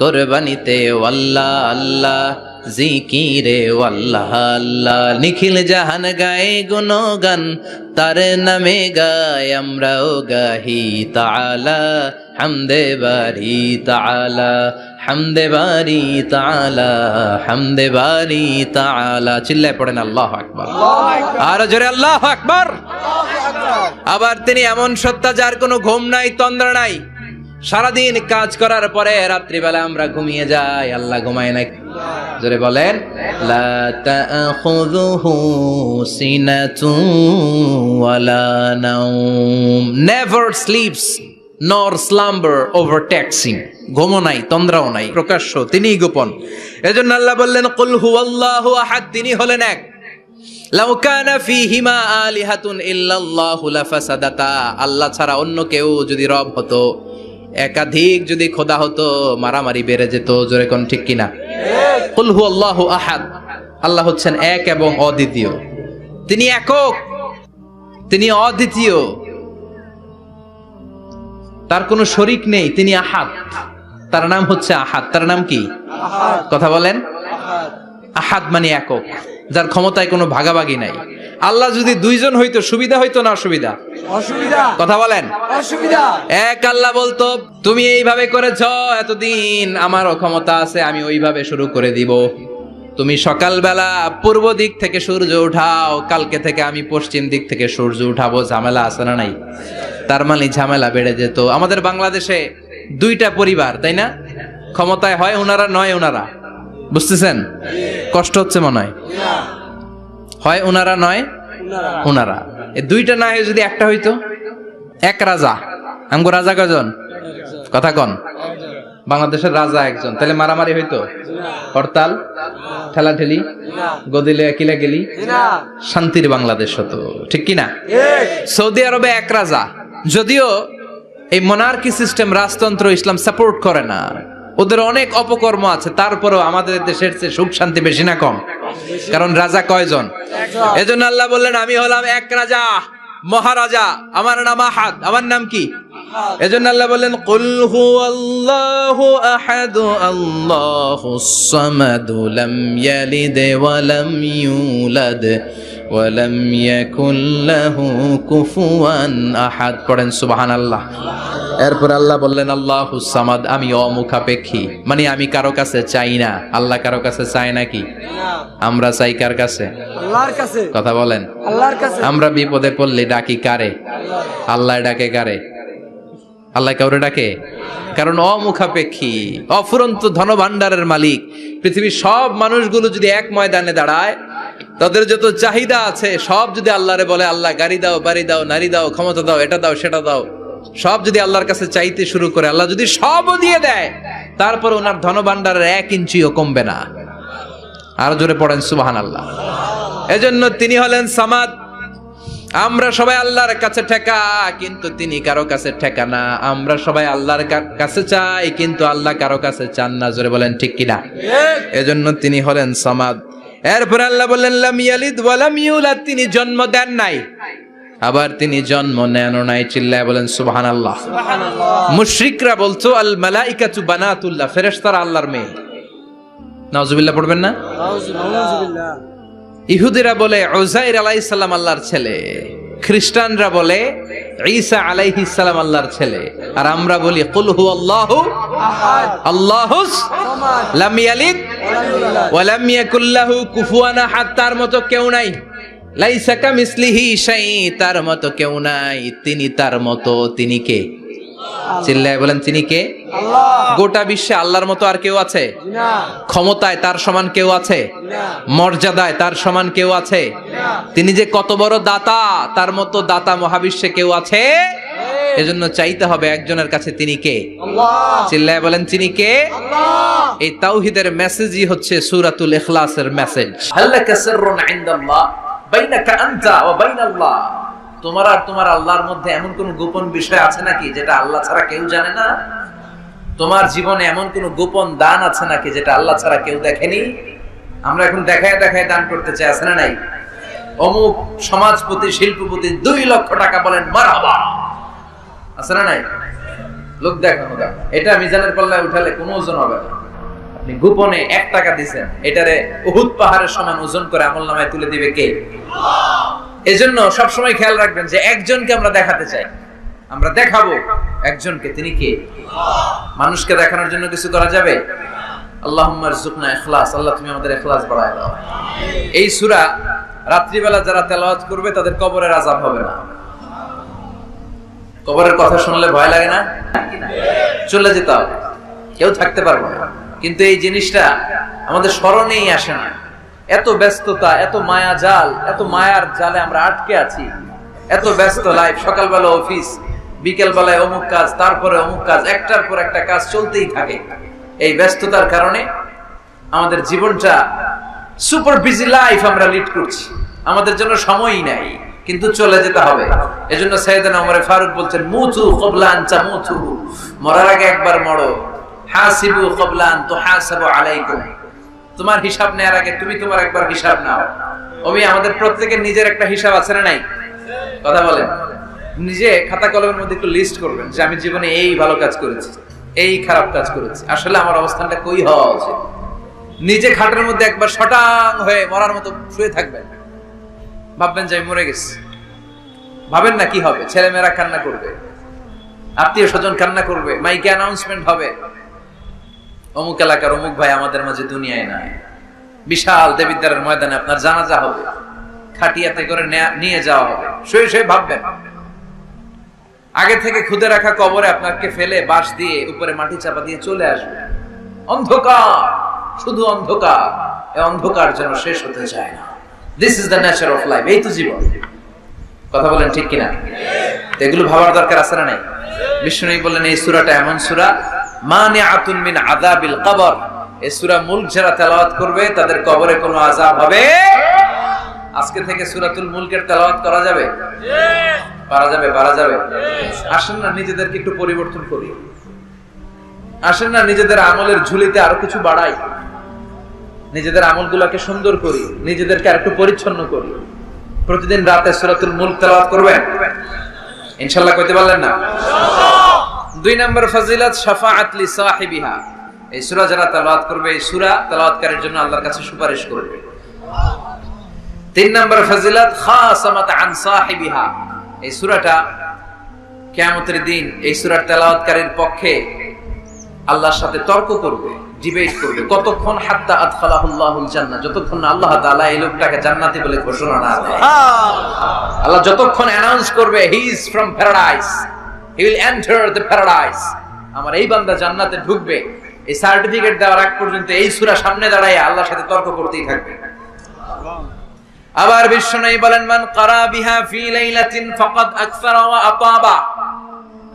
কুরবানিতে আল্লাহ আল্লাহ, জিকিরে আল্লাহ আল্লাহ। নিখিল জাহান গায়ে গুণগান, তার নামে গায় আমরাও গাহি তাআলা, হামদে বারি তাআলা, হামদে বারি তাআলা, হামদে বারি তাআলা। চিল্লায় পড়েন আল্লাহু আকবার। আর জোরে আল্লাহু আকবার। আবার তিনি এমন সত্তা যার কোনো ঘুম নাই, তন্দ্রা নাই। সারাদিন কাজ করার পরে রাত্রিবেলা আমরা ঘুমিয়ে যাই, আল্লাহ ঘুমায় না। জোরে বলেন, লা তাখুযুহু সিনাতুন ওয়ালা নাওম, নেভার স্লিপস নর স্লাম্বার ওভারটেকস হিম। ঘুমও নাই, তন্দ্রাও নাই, প্রকাশ্য, তিনিই গোপন। এজন্য আল্লাহ বললেন, কুল হুয়াল্লাহু আহাদ, তিনি হলেন এক। লাউ কানা ফীহিমা আলিহাতুন ইল্লাল্লাহু লাফাসাদাতা, আল্লাহ ছাড়া অন্য কেউ যদি রব হতো, একাধিক যদি খোদা হতো, মারামারি বেড়ে যেত। জোরে কোন ঠিক কিনা? কুল হুয়াল্লাহু আহাদ, আল্লাহ হচ্ছেন এক এবং অদ্বিতীয়। তিনি একক, তিনি অদ্বিতীয়, তার কোনো শরীক নেই, তিনি আহাদ। তার নাম হচ্ছে আহাদ। তার নাম কি? কথা বলেন। আহাদ মানে একক, যার ক্ষমতায় কোনো ভাগাভাগি নাই। আল্লাহ যদি দুইজন হইতো সুবিধা হইতো না অসুবিধা? অসুবিধা। কথা বলেন। অসুবিধা। এক আল্লাহ বলতো তুমি এইভাবে করেছ এতদিন, আমারও ক্ষমতা আছে, আমি ওইভাবে শুরু করে দিব। তুমি সকালবেলা পূর্ব দিক থেকে সূর্য উঠাও, কালকে থেকে আমি পশ্চিম দিক থেকে সূর্য উঠাবো। ঝামেলা আছে না নাই? তার মানে ঝামেলা বেড়ে যেত। আমাদের বাংলাদেশে দুইটা পরিবার, তাই না? ক্ষমতায় হয় ওনারা, নয় ওনারা। বুঝতেছেন? কষ্ট হচ্ছে মনে হয়। হয় ওনারা, নয় ওনারা। এই দুইটা না হয়ে যদি একটা হইতো, এক রাজা। আমগো রাজা কজন? কথা কন। বাংলাদেশের রাজা একজন, তাহলে মারামারি হইতো? হরতাল, ঠেলাঠেলি, গদিলে কিলা গেলি, শান্তির বাংলাদেশ হতো। ঠিক কিনা? সৌদি আরবে এক রাজা, যদিও এই মোনার্কি সিস্টেম, রাজতন্ত্র ইসলাম সাপোর্ট করে না, ওদের অনেক অপকর্ম আছে, তারপরেও আমাদের দেশের চেয়ে সুখ শান্তি বেশি না কম? কারণ রাজা কয়জন? এজন্য আল্লাহ বললেন আমি হলাম এক রাজা, মহারাজা, আমার নাম আহাদ। আমার নাম কি? এজন্য আল্লাহ বললেন কুল হুয়াল্লাহু আহাদ আল্লাহুস সামাদ লাম ইয়ালিদ ওয়া লাম ইউলাদ ওয়া লাম ইয়াকুল লাহু কুফুয়ান আহাদ। পড়েন সুবহানাল্লাহ। এরপর আল্লাহ বললেন আল্লাহুস সামাদ, আমি অমুখাপেক্ষী, মানে আমি কারো কাছে চাই না। আল্লাহ কারো কাছে চায় নাকি? আমরা চাই কার কাছে? আল্লাহর কাছে। কথা বলেন। আল্লাহর কাছে। আমরা বিপদে পড়লে ডাকি কারে? আল্লাহ ডাকে কারে? আল্লাহ কাউরে ডাকে? কারণ অমুখাপেক্ষী, অফুরন্ত ধনভাণ্ডারের মালিক। পৃথিবীর সব মানুষগুলো যদি এক ময়দানে দাঁড়ায়, তাদের যত চাহিদা আছে সব যদি আল্লাহরে বলে, আল্লাহ গাড়ি দাও, বাড়ি দাও, নারী দাও, ক্ষমতা দাও, এটা দাও, সেটা দাও, সব যদি আল্লাহর কাছে চাইতে শুরু করে, আল্লাহ যদি সবও দিয়ে দেয়, তারপর ওনার ধনভাণ্ডারের 1 ইঞ্চিও কমবে না। আর জোরে পড়েন সুবহানাল্লাহ। এজন্য তিনি হলেন সামাদ। আমরা সবাই আল্লাহর কাছে ঠেকা, কিন্তু তিনি কারো কাছে ঠেকা না। আমরা সবাই আল্লাহর কাছে চাই, কিন্তু আল্লাহ কারো কাছে চান না। জোরে বলেন ঠিক কিনা? এজন্য তিনি হলেন সামাদ। এরপর আল্লাহ বললেন লাম ইয়ালিদ ওয়া লাম ইউলাদ, তিনি জন্ম দেন নাই, আবার তিনি জন্ম নেনও নাই। চিল্লায় বলেন সুবহানাল্লাহ। মুশরিকরা বলতো আল মালাইকাতু বানাতুল্লাহ, ফেরেশতারা আল্লাহর মেয়ে। নাউজুবিল্লাহ পড়বেন না? নাউজুবিল্লাহ। ইহুদিরা বলে উযাইর আলাইহিস সালাম আল্লাহর ছেলে, খ্রিস্টানরা বলে ঈসা আলাইহিস সালাম আল্লাহর ছেলে, আর আমরা বলি কুল হুয়াল্লাহু আহাদ আল্লাহুস সামাদ লাম ইয়ালিদ ওয়া লাম ইয়াকুল লাহু কুফুয়ান আহাদ। তার মতো কেউ নাই। লাইসা কামিসলিহি শাই, তার মতো কেউ নাই। তিনি তার মতো। তিনি কে? চিল্লায় বলেন তিনি কে? আল্লাহ। গোটা বিশ্বে আল্লাহর মতো আর কেউ আছে? না। ক্ষমতায় তার সমান কেউ আছে? না। মর্যাদায় তার সমান কেউ আছে? না। তিনি যে কত বড় দাতা, তার মতো দাতা মহাবিশ্বে কেউ আছে? এজন্য চাইতে হবে একজনের কাছে। তিনি কে? আল্লাহ। চিল্লায় বলেন তিনি কে? আল্লাহ। এই তাওহীদের মেসেজই হচ্ছে সূরাতুল ইখলাসের মেসেজ। হাল্লাকা সিররুন ইনদাল্লাহ বাইনাকা আনতা ওয়া বাইনাল্লাহ। তোমার আর তোমার আল্লাহর মধ্যে এমন কোন গোপন বিষয় আছে নাকি যেটা আল্লাহ ছাড়া কেউ জানে না? তোমার জীবনে এমন কোন গোপন দান আছে নাকি যেটা আল্লাহ ছাড়া কেউ দেখেনি? আমরা এখন দেখায় দেখায় দান করতে চাই, আছে না নাই? অমুক সমাজপতি, শিল্পপতি 2 লক্ষ টাকা বলেন মারহাবা, আছে না নাই? লোক দেখানো দান, এটা মিজানের পাল্লায় উঠালে কোনো ওজন হবে না। আপনি গোপনে 1 টাকা দিবেন, এটারে উহুদ পাহাড়ের সমান ওজন করে আমলনামায় তুলে দিবে কে? এজন্য সব সময় খেয়াল রাখবেন যে একজনকে আমরা দেখাতে চাই, আমরা দেখাবো একজনকে। তিনি কে? মানুষকে দেখানোর জন্য কিছু করা যাবে? আল্লাহুম্মা রযুকনা ইখলাস, আল্লাহ তুমি আমাদের ইখলাস বাড়ায় দাও। এই সূরা রাত্রিবেলা যারা তেলাওয়াত করবে তাদের কবরের আযাব হবে না। কবরের কথা শুনলে ভয় লাগে না? চলে যেতে হবে, কেউ থাকতে পারবে না। কিন্তু এই জিনিসটা আমাদের স্মরণেই আসে না। এত ব্যস্ততা, এত মায়া জাল, এত মায়ার জালে আমরা আটকে আছি। এত ব্যস্ত লাইফ, সকালবেলা অফিস, বিকেল বেলায় অমুক কাজ, তারপরে অমুক কাজ, একটার পর একটা কাজ চলতেই থাকে। এই ব্যস্ততার কারণে আমাদের জীবনটা সুপার বিজি লাইফ আমরা লিড করছি, আমাদের জন্য সময়ই নাই, কিন্তু চলে যেতে হবে। এজন্য সাইয়েদনা ওমর ফারুক বলছেন মুতু ক্বাবলা আন তামুতু, মরার আগে একবার মরো। হাসিবু ক্বাবলা আন তুহাসাবু আলাইকুম, তোমার হিসাব নেওয়ার আগে তুমি তোমার একবার হিসাব নাও। ওই আমাদের প্রত্যেকের নিজের একটা হিসাব আছে না নাই? কথা বলেন। নিজে খাতা কলমের মধ্যে একটু লিস্ট করবেন যে আমি জীবনে এই ভালো কাজ করেছি, এই খারাপ কাজ করেছি, আসলে আমার অবস্থানটা কই হওয়া উচিত। নিজে খাটের মধ্যে একবার শটাং হয়ে মরার মতো শুয়ে থাকবেন, ভাববেন যে আমি মরে গেছি। ভাবেন না কি হবে, ছেলেমেয়েরা কান্না করবে, আত্মীয় স্বজন কান্না করবে, মাইকে অ্যানাউন্সমেন্ট হবে, অমুক এলাকার অমুক ভাই আমাদের মাঝে দুনিয়ায় নাই। বিশাল দেবিদ্বারের ময়দানে আপনার জানাজা হবে, খাটিয়াতে করে নিয়ে যাওয়া হবে। শুয়ে শুয়ে ভাববেন, আগে থেকে খুদে রাখা কবরে আপনাকে ফেলে বাঁশ দিয়ে উপরে মাটি চাপা দিয়ে চলে আসবে। অন্ধকার, শুধু অন্ধকার। এই অন্ধকার যেন শেষ হতে চায় না। This is the nature of life. এই তো জীবন। কথা বলেন ঠিক কিনা? এগুলো ভাবার দরকার আছে না নাই? বিষ্ণু বললেন এই সূরাটা এমন সূরা মানিআতুন মিন আযাবিল কবর। এই সূরা মুলক যারা তেলাওয়াত করবে তাদের কবরে কোনো আযাব হবে। আজকে থেকে সূরাতুল মুলকের তেলাওয়াত করা যাবে? পারা যাবে? পারা যাবে? আসেন না নিজেদেরকে একটু পরিবর্তন করি, আসেন না নিজেদের আমলের ঝুলিতে আরো কিছু বাড়াই, নিজেদের আমলগুলোকে সুন্দর করি, নিজেদেরকে আরেকটু পরিচ্ছন্ন করি। প্রতিদিন রাতে সূরাতুল মুলক তেলাওয়াত করবেন ইনশাআল্লাহ। কইতে পারলেন না? 2 নম্বর ফজিলত শাফাআত লি সাহিবিহা। এই সূরা যারা তেলাওয়াত করবে, এই সূরা তেলাওয়াতকারীর জন্য আল্লাহর কাছে সুপারিশ করবে। 3 নম্বর ফজিলত খাসামাত আন সাহিবিহা। এই সূরাটা কিয়ামতের দিন এই সূরার তেলাওয়াতকারীর পক্ষে আল্লাহর সাথে তর্ক করবে, ডিবেট করবে। কতক্ষণ? হাত্তা আদখালাহুল্লাহুল জান্নাহ, যতক্ষণ না আল্লাহ তাআলা এই লোকটাকে জান্নাতি বলে ঘোষণা না দেয়। আল্লাহ যতক্ষণ অ্যানাউন্স করবে he is from paradise, he will enter the paradise, আমার এই বান্দা জান্নাতে ঢুকবে, এই সার্টিফিকেট দেওয়ার আগ পর্যন্ত এই সূরা সামনে দাঁড়ায় আল্লাহর সাথে তর্ক করতেই থাকবে। আবার বিশ্বনবী বলেন মান ক্বারা বিহা ফি লাইলাতিন ফাকাদ আকসারা ওয়া আতাবা।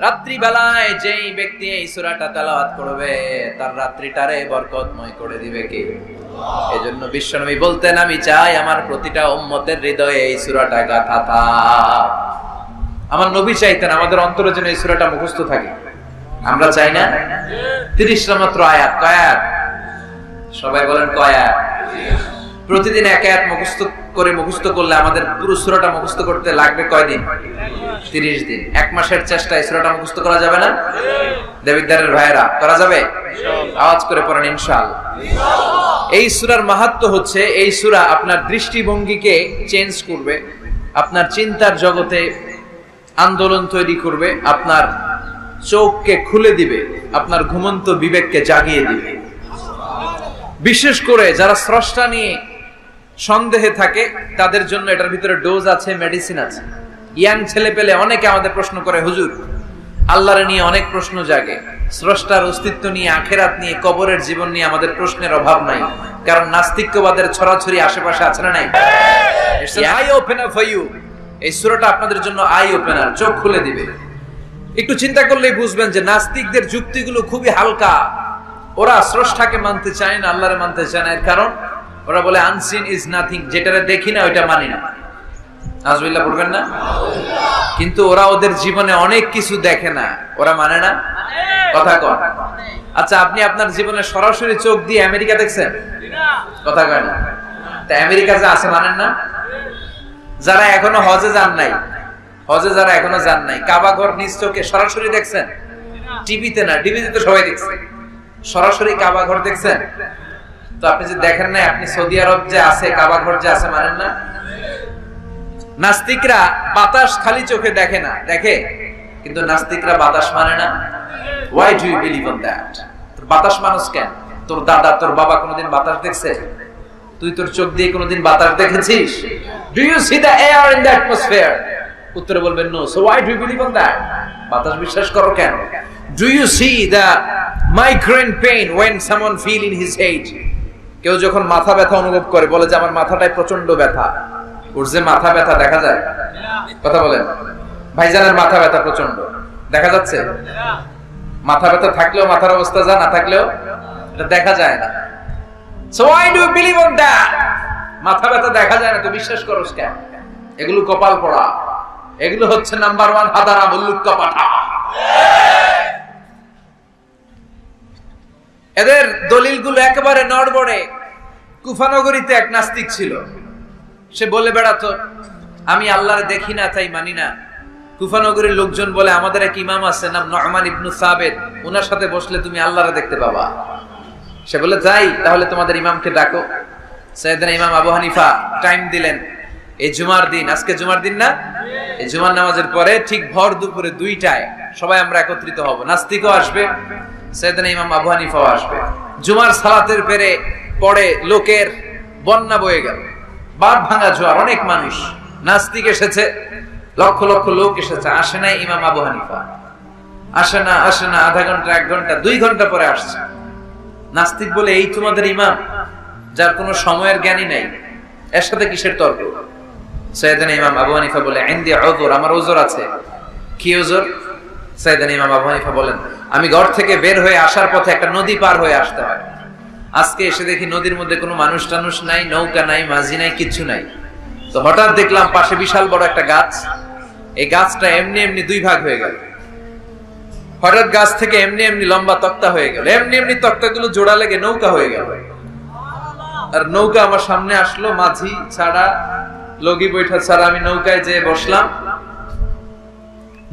রাত্রি বেলায় যেই ব্যক্তি এই সূরাটা তেলাওয়াত করবে তার রাত্রিটারে বরকতময় করে দিবে কে? এজন্য বিশ্বনবী বলতেন আমি চাই আমার প্রতিটা উম্মতের হৃদয়ে এই সূরাটা গাথা থাক। আমার নবী চাইতেন আমাদের অন্তরে যেন এই সূরাটা মুখস্থ থাকে। আমরা চাই না? 30টা মাত্র আয়াত। কয় আয়াত? সবাই বলেন কয় আয়াত? প্রতিদিন এক আয়াত মুখস্থ করলে আমাদের পুরো সূরাটা মুখস্থ করতে লাগবে কয় দিন? 30 দিন। এক মাসের চেষ্টায় সূরাটা মুখস্থ করা যাবে না? দেবিদ্বারের ভাইরা করা যাবে? আওয়াজ করে পড়েন ইনশাআল্লাহ। এই সূরার মাহাত্ম্য হচ্ছে এই সূরা আপনার দৃষ্টিভঙ্গিকে চেঞ্জ করবে, আপনার চিন্তার জগতে আন্দোলন তৈরি করবে, আপনার চোখকে খুলে দিবে, আপনার ঘুমন্ত বিবেককে জাগিয়ে দিবে। বিশেষ করে যারা স্রষ্টা নিয়ে সন্দেহে থাকে তাদের জন্য এটার ভিতরে ডোজ আছে, মেডিসিন আছে। ইয়াং ছেলে পেলে অনেকে আমাদের প্রশ্ন করে হুজুর আল্লাহর নিয়ে অনেক প্রশ্ন জাগে, স্রষ্টার অস্তিত্ব নিয়ে, আখেরাত নিয়ে, কবরের জীবন নিয়ে আমাদের প্রশ্নের অভাব নাই, কারণ নাস্তিক্যবাদের ছড়াছড়ি আশেপাশে আছে না নাই? It's an eye opener for you. এই সূরাটা আপনাদের জন্য আই ওপেনার, চোখ খুলে দিবে। একটু চিন্তা করলেই বুঝবেন যে নাস্তিকদের যুক্তিগুলো খুবই হালকা। ওরা স্রষ্টাকে মানতে চায় না, আল্লাহরে মানতে চায় না। এর কারণ ওরা বলে আনসিন ইজ নাথিং, যেটারে দেখি না ওইটা মানি না। নাউজুবিল্লাহ পড়বেন না? কিন্তু ওরা ওদের জীবনে অনেক কিছু দেখে না, ওরা মানে না। কথা কয়? আচ্ছা আপনি আপনার জীবনে সরাসরি চোখ দিয়ে আমেরিকা দেখছেন? কথা কয় না? তা আমেরিকা যে আছে মানেন না? যারা এখনো হজে যান নাই, যারা এখনো যান নাই, কাবা ঘর নিজ চোখে সরাসরি দেখছেন? টিভিতে না, টিভিতে তো সবাই দেখছে। সরাসরি কাবা ঘর দেখছেন? তো আপনি যে দেখেন না, আপনি সৌদি আরব যে আছে কাবা ঘর যে আছে মানেন না? নাস্তিকরা বাতাস খালি চোখে দেখে না, দেখে, কিন্তু নাস্তিকরা বাতাস মানে না। Why do you believe on that? তোর বাতাস মানুষ কেন? তোর দাদা তোর বাবা কোনোদিন বাতাস দেখছে? তুই তোর চোখ দিয়ে কোনোদিন বাতাস দেখেছিস? Do you see the air in the atmosphere? উত্তরে বলবেন no. So why do you believe on that? বাতাস বিশ্বাস করো কেন? Do you see the migraine pain when someone feel in his head? কেউ যখন মাথা ব্যথা অনুভব করে বলে যে আমার মাথাটায় প্রচন্ড ব্যথা, ওর যে মাথা ব্যথা দেখা যায়? কথা বলেন। ভাইজানের মাথা ব্যথা প্রচন্ড দেখা যাচ্ছে? মাথা ব্যথা থাকলেও মাথার অবস্থা যা, না থাকলেও এটা দেখা যায় না। So why do you believe on that? মাথা ব্যথা দেখা যায় না তো বিশ্বাস করস কেন? এগুলো কপাল পড়া, এগুলো হচ্ছে নাম্বার 1 হাদারা মুল্লুক্কা পাঠা। এদের দলিলগুলো একেবারে নড়বড়ে। কুফানগরীতে এক নাস্তিক ছিল, সে বলে বেড়াতো আমি আল্লাহরে দেখি না তাই মানি না। কুফানগরীর লোকজন বলে আমাদের এক ইমাম আছে নাম নু'মান ইবনে সাবিত, ওনার সাথে বসলে তুমি আল্লাহরে দেখতে পাবা। সে বলে যাই, তাহলে তোমাদের ইমামকে ডাকো। সাইয়েদনা ইমাম আবু হানিফা টাইম দিলেন, এই জুমার দিন, আজকে জুমার দিন না, এই জুমার নামাজের পরে ঠিক ভর দুপুরে 2টায় সবাই আমরা একত্রিত হব। নাস্তিকও আসবে, সাইয়েদনা ইমাম আবু হানিফাও আসবে। জুমার সালাতের পরে লোকের বন্যা বয়ে গেল, বাঁধ ভাঙা জোয়ার, অনেক মানুষ। নাস্তিক এসেছে, লক্ষ লক্ষ লোক এসেছে, আসে না ইমাম আবু হানিফা, আসে না আধা ঘন্টা, 1 ঘন্টা, 2 ঘন্টা পরে আসছে। নাস্তিক বলে, এই তোমাদের ইমাম যার কোনো সময়ের জ্ঞানই নাই, এর সাথে কিসের তর্ক? সাইয়েদনা ইমাম আবু হানিফা বলে, ইনদি উযর, আমার উযর আছে। কি উযর? সাইয়েদনা ইমাম আবু হানিফা বলেন, আমি ঘর থেকে বের হয়ে আসার পথে একটা নদী পার হয়ে আসতে হয়। আজকে এসে দেখি নদীর মধ্যে কোনো মানুষ টানুষ নাই, নৌকা নাই, মাঝি নাই, কিচ্ছু নাই। তো হঠাৎ দেখলাম পাশে বিশাল বড় একটা গাছ, এই গাছটা এমনি এমনি 2 ভাগ হয়ে গেল। হঠাৎ গাছ থেকে এমনি এমনি লম্বা তক্তা হয়ে গেল, এমনি এমনি তক্তাগুলো জোড়া লেগে নৌকা হয়ে গেল। আর নৌকা আমার সামনে আসলো, মাঝি ছাড়া, লগি বৈঠা ছাড়া। আমি নৌকায় যেয়ে বসলাম,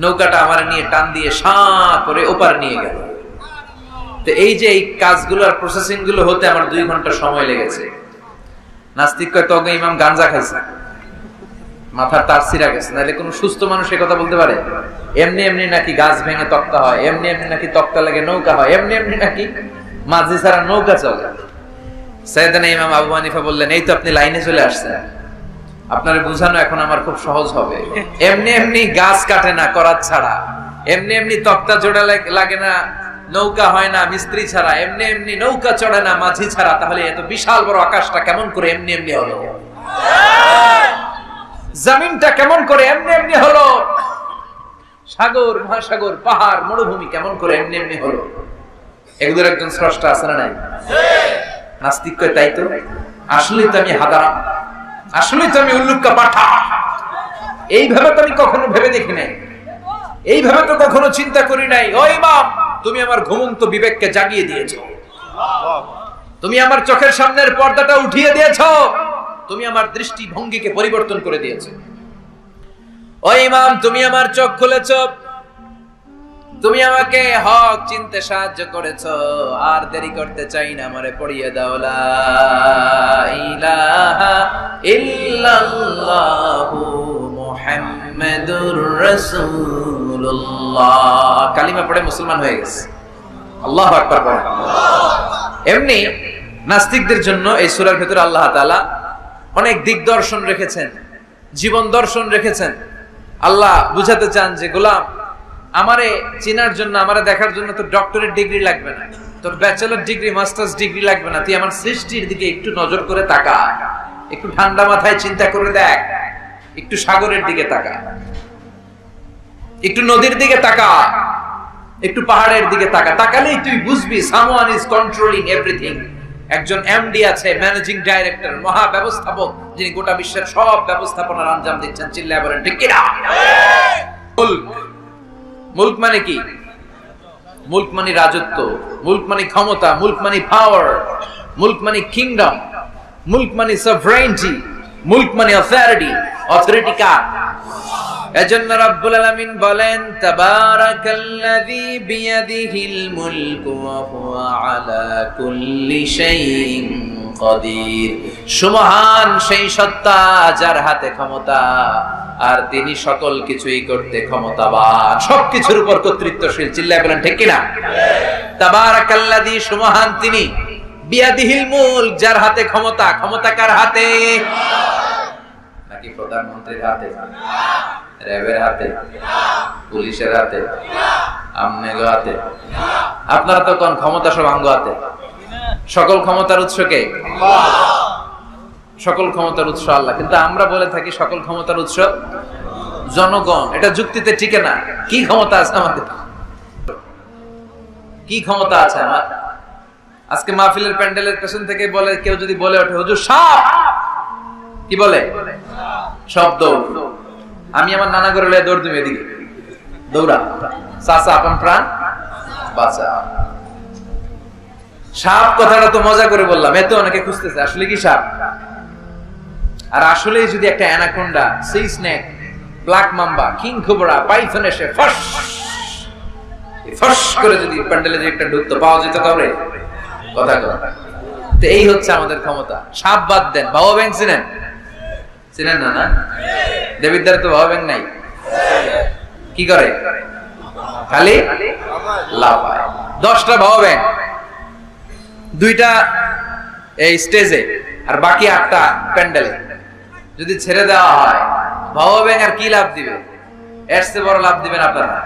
নৌকাটা আমার নিয়ে টান দিয়ে সাঁ করে ওপার নিয়ে গেল। তো এই যে এই কাজগুলো আর প্রসেসিং গুলো হতে আমার 2 ঘন্টা সময় লেগেছে। নাস্তিক কয়, তবে ইমাম গাঞ্জা খাইছে, মাথার তার ছিঁড়া গেছে, নাহলে কোন সুস্থ মানুষ এই কথা বলতে পারে? এমনি এমনি নাকি গাছ ভেঙে তক্তা হয়, এমনি এমনি নাকি তক্তা লেগে নৌকা হয়, এমনি এমনি নাকি মাঝি ছাড়া নৌকা চলে? সাইয়েদনা ইমাম আবু হানিফা বললেন, এই তো আপনি লাইনে চলে আসছেন, আপনারে বুঝানো এখন আমার খুব সহজ হবে। এমনি এমনি গাছ কাটে না করাত ছাড়া, এমনি এমনি তক্তা জোড়া লাগে না, নৌকা হয় না মিস্ত্রি ছাড়া, এমনি এমনি নৌকা চড়ে না মাঝি ছাড়া। তাহলে এত বিশাল বড় আকাশটা কেমন করে এমনি এমনি হলো? জমিনটা কেমন করে এমনি এমনি হলো? সাগর, মহাসাগর, পাহাড়, মরুভূমি কেমন করে এমনি এমনি হলো? এগুলোর একজন স্রষ্টা আছে না নাই? নাস্তিক কয়, তাই তো, আসলেই তো আমি হাদারাম, আসলেই তো আমি উল্লুক্কা পাঠা। এইভাবে তো আমি কখনো ভেবে দেখি নাই, এইভাবে তো কখনো চিন্তা করি নাই। ও ইমাম, তুমি আমার ঘুমন্ত বিবেককে জাগিয়ে দিয়েছো, তুমি আমার চোখের সামনের পর্দাটা উঠিয়ে দিয়েছো, তুমি আমার দৃষ্টিভঙ্গিকে পরিবর্তন করে দিয়েছো। ও ইমাম, তুমি আমার চোখ খুলেছো, তুমি আমাকে হক চিনতে সাহায্য করেছো। আর দেরি করতে চাই না, আমারে পড়িয়ে দাও লা ইলাহা ইল্লাল্লাহু মুহাম্মাদুর রাসূলুল্লাহ। কালিমা পড়ে মুসলমান হয়ে গেছে। আল্লাহু আকবার পড়ে। এমনি নাস্তিকদের জন্য এই সূরার ভিতরে আল্লাহ তাআলা অনেক দিগদর্শন রেখেছেন, জীবন দর্শন রেখেছেন। আল্লাহ বুঝাতে চান যে গোলাম, আমারে চেনার জন্য, আমারে দেখার জন্য তোর ডক্টরেট ডিগ্রি লাগবে না, তোর ব্যাচেলর ডিগ্রি, মাস্টার্স ডিগ্রি লাগবে না। তুই আমার সৃষ্টির দিকে একটু নজর করে তাকা, একটু ঠান্ডা মাথায় চিন্তা করে দেখ, একটু সাগরের দিকে তাকা, একটু নদীর দিকে তাকা, একটু পাহাড়ের দিকে তাকা। তাকালেই তুই বুঝবি সামওয়ান ইজ কন্ট্রোলিং এভরিথিং। একজন এমডি আছে, ম্যানেজিং ডাইরেক্টর, মহা ব্যবস্থাপক, যিনি গোটা বিশ্বের সব ব্যবস্থাপনার আঞ্জাম দিচ্ছেন। চিল্লায় বলেন ঠিক কিনা? মুলক মানে কি? মুলক মানে রাজত্ব, মুলক মানে ক্ষমতা, মুলক মানে পাওয়ার, মুলক মানে কিংডম, মুলক মানে সভরেনিটি, মুলক মানে অথরিটি। অথরিটি কার? এজন্য রব্বুল আলামিন বলেন, তাবারাকাল্লাযী বিয়াদিহিল মুলকু ওয়া হুয়া আলা কুল্লি শাইইন কাদির। সুমহান সেই সত্তা যার হাতে ক্ষমতা, আর তিনি সকল কিছুই করতে ক্ষমতাবান, সবকিছুর উপর কর্তৃত্বশীল। চিল্লায় বলেন ঠিক কিনা? তাবারাকাল্লাযী, সুমহান তিনি, বিয়াদিহিল মুলক, যার হাতে ক্ষমতা। ক্ষমতা কার হাতে? নাকি প্রধানমন্ত্রীর হাতে, র্যাবের হাতে, পুলিশের হাতে, আমনেগো হাতে? আপনারা তো কোন ক্ষমতা সব আঙ্গ হাতে। সকল ক্ষমতার উৎস কে? সকল ক্ষমতার উৎস আল্লাহ। কিন্তু আমরা বলে থাকি সকল ক্ষমতার উৎস জনগণ। এটা যুক্তিতে টিকে না। কি ক্ষমতা আছে আমাদের? কি ক্ষমতা আছে আমার? আজকে মাহফিলের প্যান্ডেলের পেছন থেকে বলে, কেউ যদি বলে ওঠে, হুজুর সাপ, কি বলে? শব্দ। আমি আমার নানা ঘরে দৌড় দিবে, এদিকে দৌড়া, চাচা আপন প্রাণ বাঁচা। সাপ কথাটা তো মজা করে বললাম, এত অনেকে খুঁজতেছে আসলে কি সাপ। আর আসলে যদি একটা anaconda, C snake, black mamba, king cobra, Python এসে ফস করে যদি প্যান্ডেলে একটা ঢুকতো, পাওয়া যেত কাউরে? কথা কর। তো এই হচ্ছে আমাদের ক্ষমতা। সাপ বাদ দেন, বাবা ব্যাংক চিনেন? চিনেন না? না, দেবিদ্বারে তো বাবা ব্যাংক নাই। কি করে? খালি লাফায়। 10টা বাবা ব্যাংক, 2টা এই স্টেজে, আর বাকি 8টা প্যান্ডেলে যদি ছেড়ে দেওয়া হয়, বাবা ব্যাংক আর কি লাভ দিবে? এর চেয়ে বড় লাভ দিবেন আপনারা?